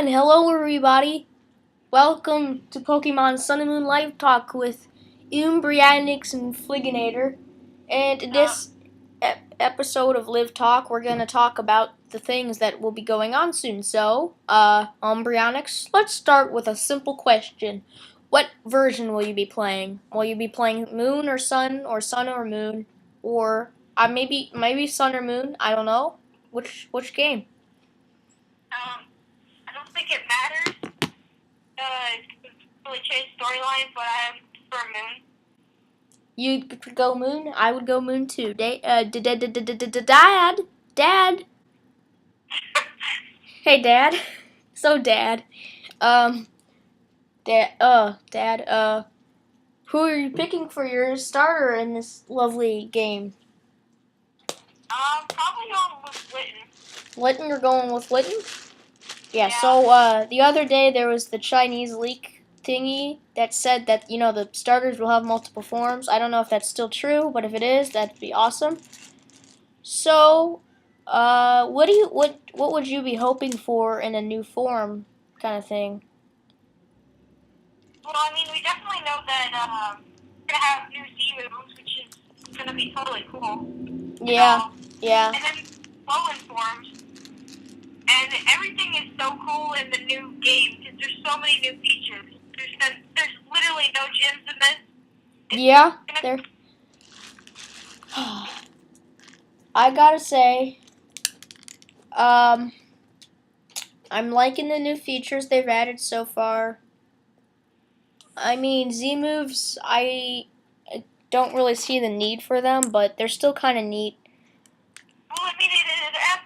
and hello everybody. Welcome to Pokemon Sun and Moon Live Talk with Umbreonix and Fliginator. And in this episode of Live Talk, we're going to talk about the things that will be going on soon. So, Umbreonix, let's start with a simple question. What version will you be playing? Will you be playing Moon or Sun or Moon? Or maybe Sun or Moon? I don't know. Which game? I don't think it matters. It doesn't really change storylines, but I prefer Moon. You could go Moon. I would go Moon too. Dad. Hey, Dad. So, Dad. Dad. Who are you picking for your starter in this lovely game? Probably going with Litten. Litten, you're going with Litten? Yeah. So, the other day there was the Chinese leak thingy that said that, the starters will have multiple forms. I don't know if that's still true, but if it is, that'd be awesome. So, what would you be hoping for in a new form kind of thing? Well, I mean, we definitely know that we're gonna have new Z moves, which is gonna be totally cool. Yeah. Yeah. And then Alolan forms, and everything is so cool in the new game because there's so many new features. There's literally no gyms in this. Yeah, there. I gotta say, I'm liking the new features they've added so far. I mean, Z moves, I don't really see the need for them, but they're still kind of neat. Well, I mean, it has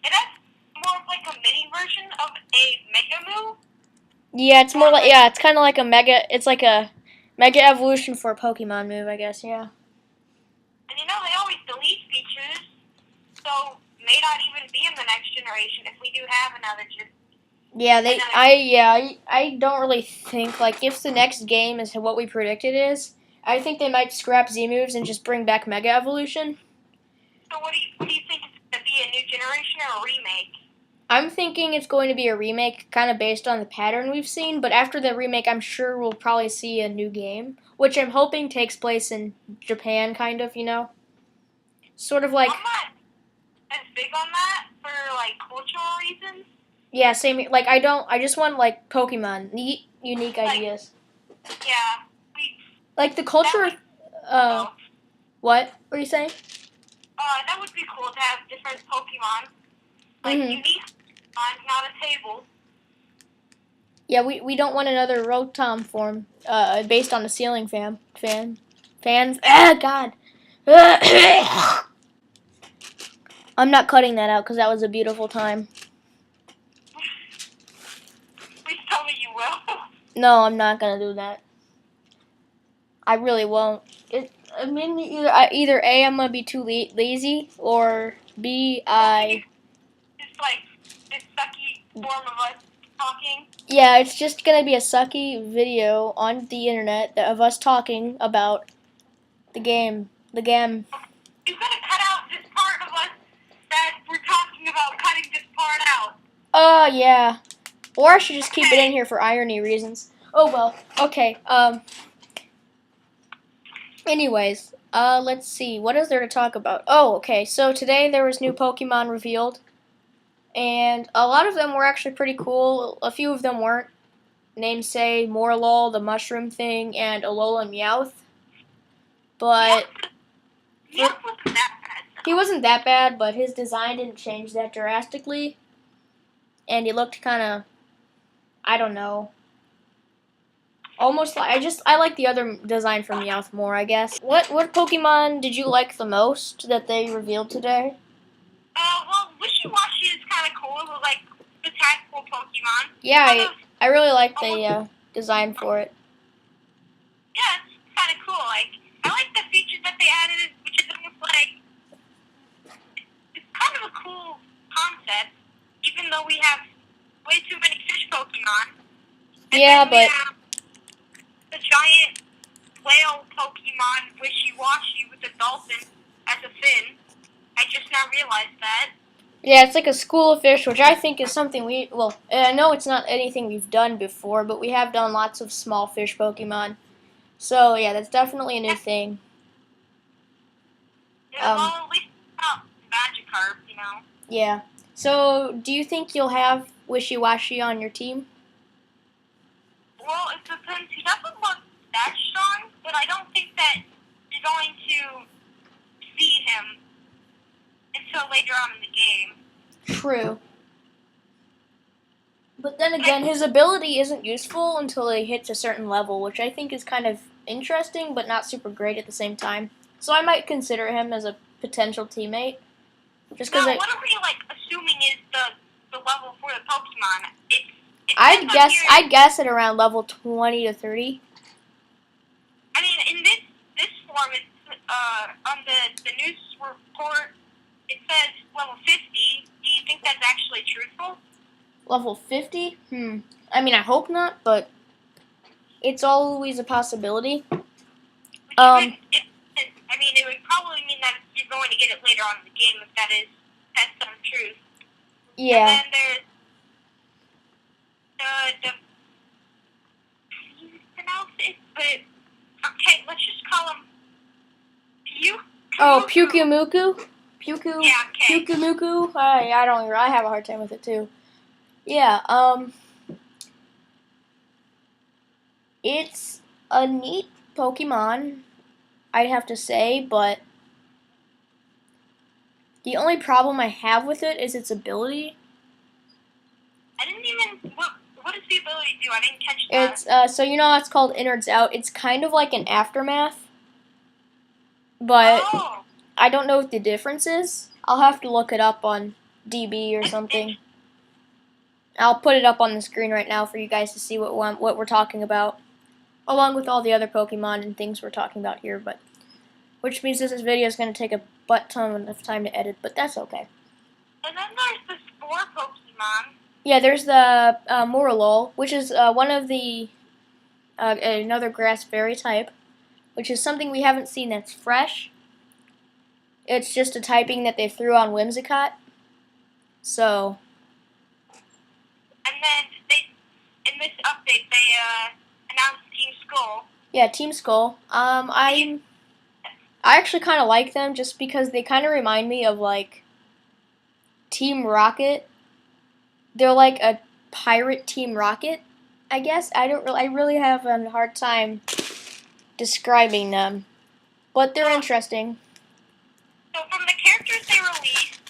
it has more of like a mini version of a Mega move. Yeah, it's more like it's kind of like a mega. It's like a mega evolution for a Pokemon move, I guess. Yeah. And they always delete features, so may not even be in the next generation if we do have another gen. Yeah, I don't really think like if the next game is what we predicted is, I think they might scrap Z moves and just bring back Mega Evolution. So what do you think it's gonna be, a new generation or a remake? I'm thinking it's going to be a remake, kind of based on the pattern we've seen. But after the remake, I'm sure we'll probably see a new game, which I'm hoping takes place in Japan, kind of. Sort of like. I'm not as big on that for like cultural reasons. Yeah, same. Like I just want like Pokemon, neat, unique ideas. Yeah. Like the culture. What were you saying? That would be cool to have different Pokemon, like unique, not a table. Yeah, we don't want another Rotom form, based on the ceiling fans. Ah, God. I'm not cutting that out because that was a beautiful time. Please tell me you will. No, I'm not gonna do that. I really won't. I mean, either A, I'm gonna be too lazy, or B, It's like this sucky form of us talking. Yeah, it's just gonna be a sucky video on the internet of us talking about the game. You gotta cut out this part of us that we're talking about cutting this part out. Oh, yeah. Or I should just keep it in here for irony reasons. Oh, well. Okay, anyways, let's see. What is there to talk about? Oh, okay. So today there was new Pokemon revealed. And a lot of them were actually pretty cool. A few of them weren't. Names say Morlul, the mushroom thing, and Alolan Meowth. But Meowth wasn't that bad. He wasn't that bad, but his design didn't change that drastically. And he looked kind of, I don't know. Almost like I like the other design from Meowth more, I guess. What Pokemon did you like the most that they revealed today? Well, Wishy-Washy is kind of cool. It was like the tactical Pokemon. Yeah, I really like the design for it. Yeah, it's kind of cool. Like, I like the features that they added, which is almost like, it's kind of a cool concept, even though we have way too many fish Pokemon. And yeah, then but the giant whale Pokemon Wishy-Washy with a dolphin as a fin. I just now realized that. Yeah, it's like a school of fish, which I think is something I know it's not anything we've done before, but we have done lots of small fish Pokemon. So, yeah, that's definitely a new thing. Yeah, well, at least it's not Magikarp, you know. Yeah. So, do you think you'll have Wishy-Washy on your team? Well, it depends. He doesn't look that strong, but I don't think that you're going to see him until later on in the game. True. But then again, his ability isn't useful until he hits a certain level, which I think is kind of interesting, but not super great at the same time. So I might consider him as a potential teammate. Just because Now, what are we assuming is the level for the Pokemon? I'd guess at around level 20 to 30. I mean, in this form, it's on the news report. It says level 50. Do you think that's actually truthful? Level 50? I mean, I hope not, but it's always a possibility. I mean, it would probably mean that you're going to get it later on in the game if that's untrue. Yeah. And then there's the you pronounce it, but okay, let's just call him Pew. Oh, Pyukumuku? Yeah, okay. Pyukumuku? I have a hard time with it too. Yeah, it's a neat Pokemon, I'd have to say, but the only problem I have with it is its ability. I didn't even. What does the ability do? I didn't catch that. It's so you know it's called Innards Out. It's kind of like an Aftermath, but I don't know what the difference is. I'll have to look it up on DB or something. I'll put it up on the screen right now for you guys to see what we're talking about, along with all the other Pokemon and things we're talking about here. But which means this video is going to take a butt ton of time to edit, but that's okay. And then there's the Spore Pokemon. Yeah, there's the Morlul, which is one of the another grass fairy type, which is something we haven't seen that's fresh. It's just a typing that they threw on Whimsicott. So. And then in this update, they announced Team Skull. Yeah, Team Skull. I actually kind of like them just because they kind of remind me of like Team Rocket. They're like a pirate Team Rocket, I guess. I really have a hard time describing them, but they're interesting. So from the characters they released,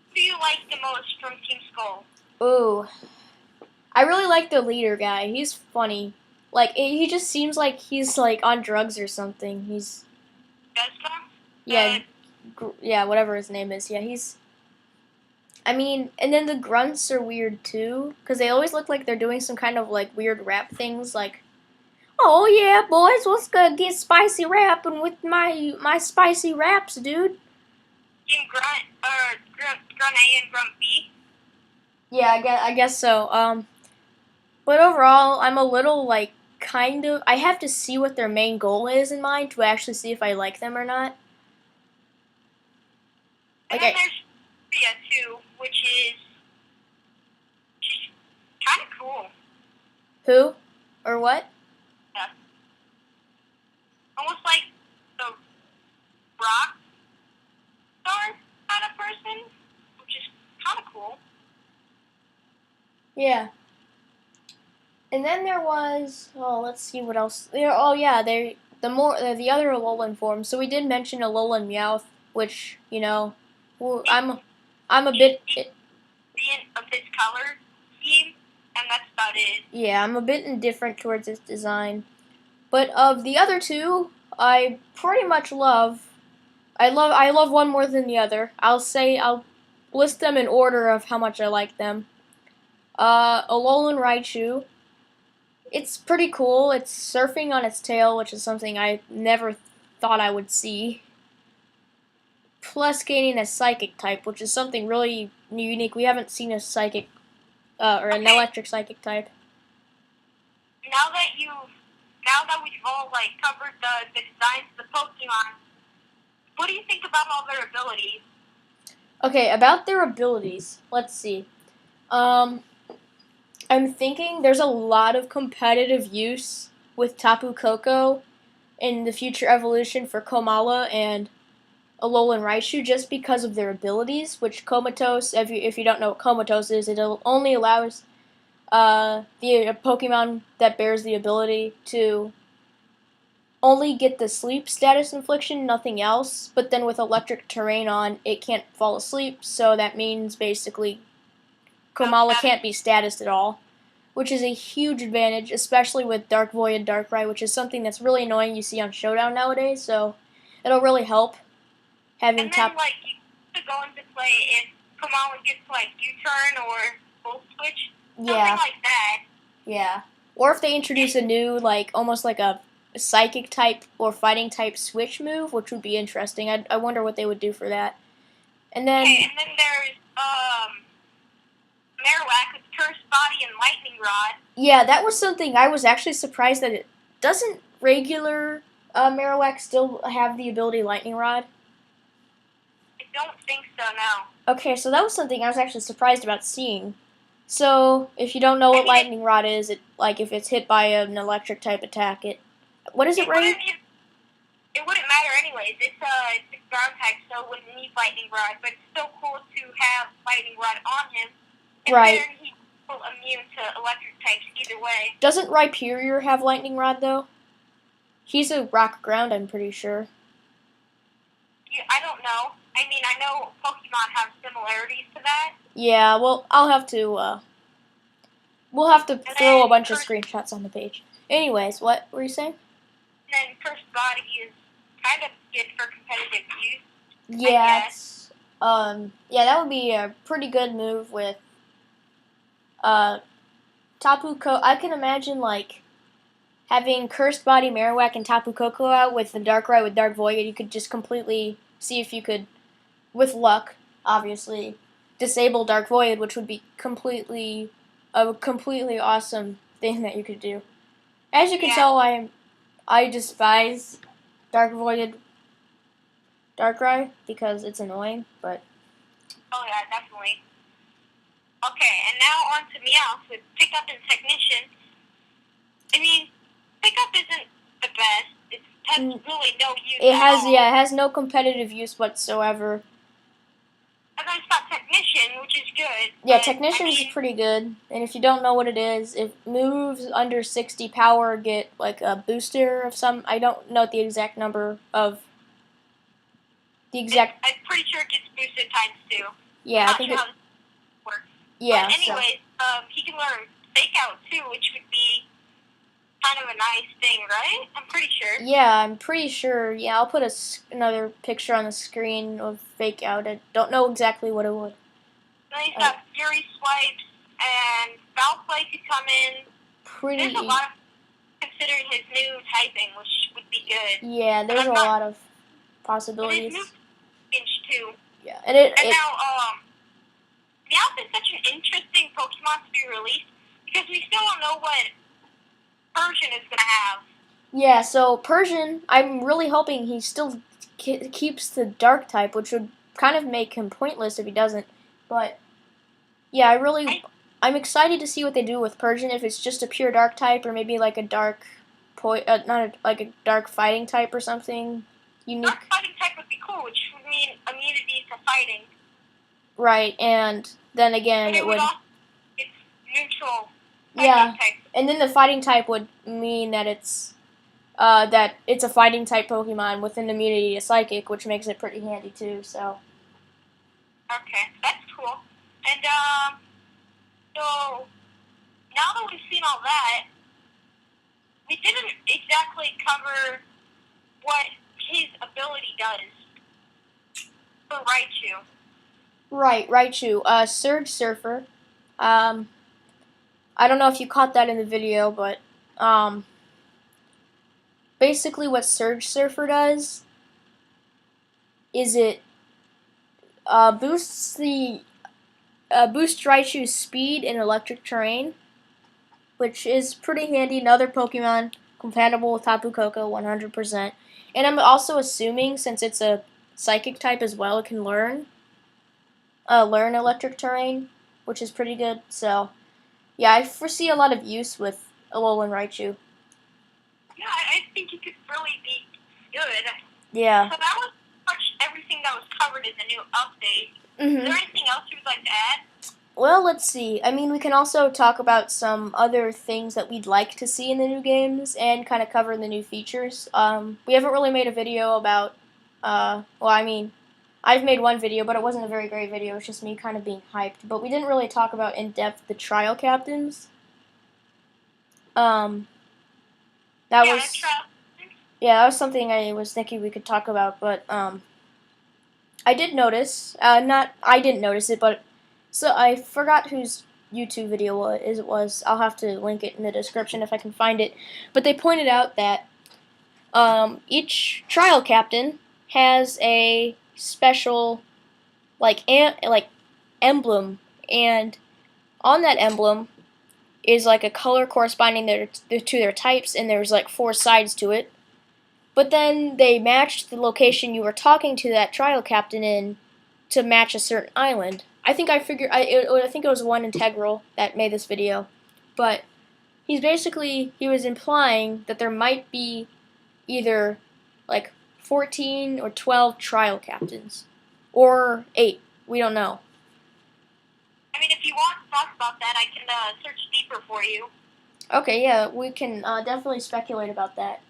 who do you like the most from Team Skull? Ooh, I really like the leader guy. He's funny. Like he just seems like he's like on drugs or something. He's yeah, whatever his name is. Yeah, he's. I mean, and then the grunts are weird too, because they always look like they're doing some kind of like weird rap things, like, "Oh yeah, boys, let's go get spicy rapping with my spicy raps, dude." Team Grunt Grunt A and Grunt B. Yeah, I guess so. But overall, I'm a little like kind of. I have to see what their main goal is in mind to actually see if I like them or not. And then there's Sophia too, which is kind of cool. Who? Or what? Yeah. Almost like the rock star kind of person, which is kind of cool. Yeah. And then there was, let's see what else. The other Alolan form. So we did mention Alolan Meowth, which, you know, I'm a bit of his color scheme, and that's about it. Yeah, I'm a bit indifferent towards its design. But of the other two, I pretty much love. I love one more than the other. I'll list them in order of how much I like them. Alolan Raichu. It's pretty cool. It's surfing on its tail, which is something I never thought I would see. Plus gaining a psychic type, which is something really unique. We haven't seen a psychic, or an electric psychic type. Now that we've all like covered the designs of the Pokemon, what do you think about all their abilities? Okay, about their abilities. Let's see. Um, I'm thinking there's a lot of competitive use with Tapu Koko in the future evolution for Komala and Alolan Raichu just because of their abilities, which Comatose, if you don't know what Comatose is, it only allows the Pokemon that bears the ability to only get the sleep status infliction, nothing else. But then with electric terrain on, it can't fall asleep, so that means basically Komala can't be statused at all, which is a huge advantage, especially with Dark Void, Darkrai, which is something that's really annoying you see on Showdown nowadays. So it'll really help having And then, like, you could go into play if Komala gets, like, U-turn or Full Switch. Something like that. Yeah. Or if they introduce a new, like, almost like a psychic type or fighting type switch move, which would be interesting. I wonder what they would do for that. And then. Okay, and then there's, Marowak with Cursed Body and Lightning Rod. Yeah, that was something I was actually surprised that it doesn't regular Marowak still have the ability Lightning Rod? I don't think so, no. Okay, so that was something I was actually surprised about seeing. So, if you don't know what Lightning Rod is, it like if it's hit by an electric type attack, what is it, Ray? It wouldn't matter anyways. It's a ground type, so it wouldn't need Lightning Rod. But it's still cool to have Lightning Rod on him. And right. then he's immune to electric types either way. Doesn't Rhyperior have Lightning Rod though? He's a rock ground, I'm pretty sure. Yeah, I don't know. I mean, I know Pokemon have similarities to that. Yeah, well, I'll have to. We'll have to throw a bunch of screenshots on the page. Anyways, what were you saying? And then Cursed Body is kind of good for competitive use. Yeah, yeah, that would be a pretty good move with Tapu Koko. I can imagine like having Cursed Body Marowak and Tapu Koko out with the Darkrai with Dark Void. You could just completely see if you could, with luck, obviously, disable Dark Void, which would be a completely awesome thing that you could do. As you can tell, I despise Dark Voided Darkrai because it's annoying, but. Oh yeah, definitely. Okay, and now on to Meowth with Pickup and Technician. I mean, Pickup isn't the best. It has really no use it has no competitive use whatsoever. And then it's got Technician, which is good. Yeah, Technician is pretty good. And if you don't know what it is, if moves under 60 power get like a booster of some. I don't know the exact number of. I'm pretty sure it gets boosted times 2. Yeah, I think how this works. Yeah. But anyways, he can learn Fake Out too, which would be kind of a nice thing, right? I'm pretty sure. Yeah, I'm pretty sure. Yeah, I'll put another picture on the screen of Fake Out. I don't know exactly what it would. Then he's got Fury Swipes and Foul Play could come in. There's a lot of considering his new typing, which would be good. Yeah, there's a lot of possibilities. His new too. Yeah, and now Meowth is such an interesting Pokemon to be released because we still don't know what Persian is gonna have. Yeah, so Persian, I'm really hoping he still keeps the Dark type, which would kind of make him pointless if he doesn't. But yeah, I'm excited to see what they do with Persian. If it's just a pure Dark type, or maybe like a Dark, like a Dark fighting type or something unique. Dark fighting type would be cool, which would mean immunity to fighting. Right, and then again, it would. It's neutral. Yeah, and then the fighting type would mean that it's a fighting type Pokemon with an immunity to Psychic, which makes it pretty handy too. So. Okay, that's cool. And so now that we've seen all that, we didn't exactly cover what his ability does for Raichu. Right, Raichu. Surge Surfer. I don't know if you caught that in the video, but basically what Surge Surfer does is it boosts Raichu's speed in electric terrain, which is pretty handy. Another Pokemon compatible with Tapu Koko 100%. And I'm also assuming, since it's a Psychic type as well, it can learn. learn electric terrain, which is pretty good. So, yeah, I foresee a lot of use with Alolan Raichu. Yeah, I think it could really be good. Yeah. So that was pretty much everything that was covered in the new update. Is there anything else you'd like to add? Well, let's see. I mean, we can also talk about some other things that we'd like to see in the new games and kind of cover the new features. We haven't really made a video about, well, I mean, I've made one video, but it wasn't a very great video. It was just me kind of being hyped. But we didn't really talk about in depth the trial captains. That Yeah, was, yeah, that was something I was thinking we could talk about. But I did notice, not I didn't notice it, but so I forgot whose YouTube video it was. I'll have to link it in the description if I can find it. But they pointed out that each trial captain has a special like emblem, and on that emblem is like a color corresponding to their types, and there's like 4 sides to it. But then they matched the location you were talking to that trial captain in to match a certain island. I think I figured I think it was One Integral that made this video, but he was implying that there might be either like 14 or 12 trial captains, or 8. We don't know. I mean, if you want to talk about that, I can search deeper for you. Okay, yeah, we can definitely speculate about that.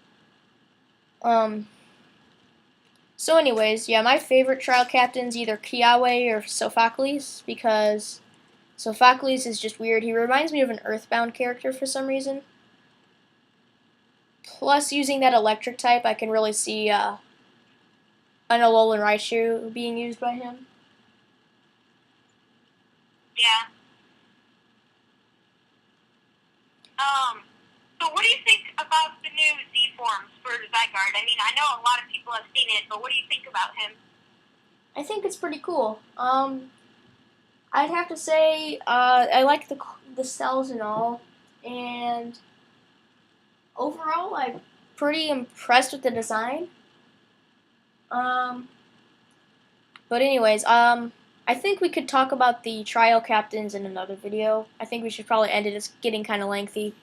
So anyways, yeah, my favorite trial captain's either Kiawe or Sophocles, because Sophocles is just weird. He reminds me of an Earthbound character for some reason. Plus, using that electric type, I can really see an Alolan Raichu being used by him. Yeah. So what do you think about the new Z forms for Zygarde? I mean, I know a lot of people have seen it, but what do you think about him? I think it's pretty cool. I'd have to say I like the cells and all, and overall, I'm pretty impressed with the design. But anyways, I think we could talk about the trial captains in another video. I think we should probably end it. It's getting kind of lengthy.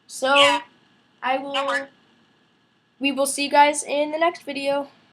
So, Yeah. we will see you guys in the next video.